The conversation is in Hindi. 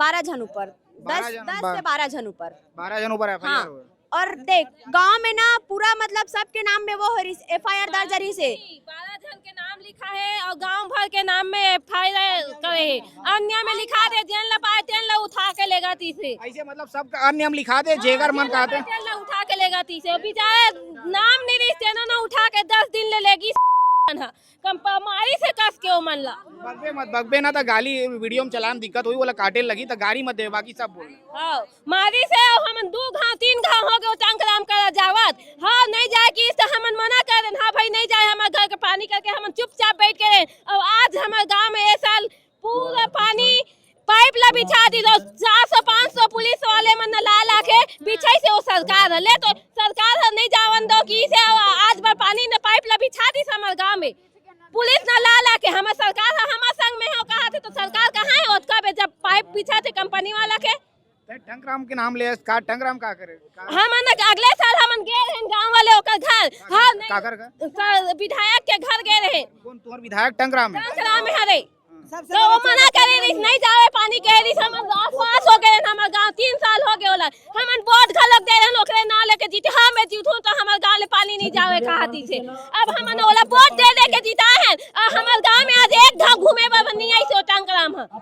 12 जन ऊपर 10 से 12 जन ऊपर 12 जन ऊपर FIR हाँ। हुए। और देख गांव में ना पूरा मतलब सबके नाम में वो FIR दर्ज रही से 12 जन के नाम लिखा है और गांव भर के नाम में FIR करे है। अन्य में लिखा दे जेल ला पाए तेल ला उठा के लेगा तीसे ऐसे मतलब सब अन्यम लिखा दे जेगर मन कहते तेल ला उठा के लेगा तीसे बेचारे नाम नहीं लिखते ना उठा के 10 दिन ले लेगी मारी से कस के मन ला बगबे ना तो गाली वीडियो में चलान दिक्कत हुई बोला काटे लगी तो गाड़ी मत दे बाकी सब बोल हाँ मारी से हम 2 घाव 3 घाव हो गए टंकराम कर जावत हाँ नहीं जाए कि तो हम मना कर हाँ भाई नहीं जाए हमारे घर के पानी करके हम चुपचाप बैठ के रहे और आज हमारे गांव में ये साल पूरा पानी पाइप ला बिछा दी तो 400-500 पुलिस वाले मन ला ला के बिछाई से वो सरकार ले तो सरकार नहीं जावन दो कि से आज बार पानी ने पाइप ला बिछा दी हमारे गांव में पुलिस ना ला ला के हमारे सरकार हमारे संग में हो कहा थे तो सरकार कहाँ है उसका जब पाइप बिछा थे कंपनी वाला के टंकराम के नाम ले का टंकराम का करे हम अगले साल हम गए रहे गांव वाले ओकर घर हाँ विधायक के घर गए रहे कौन तुम्हारे विधायक टंकराम है टंकराम में हरे तो वो मना करे रही नहीं जावे पानी कह रही हम आसपास हो गए हमारे गांव 3 साल हो गए हम वोट गलत दे रहे ओकरे ना लेके जीते हाँ मैं जीतूं तो हमारे गांव में पानी नहीं जावे कहती से अब हम ओला वोट दे के जीता है हमारे गांव में आज एक घाव घूमे नहीं आई से टंकराम है।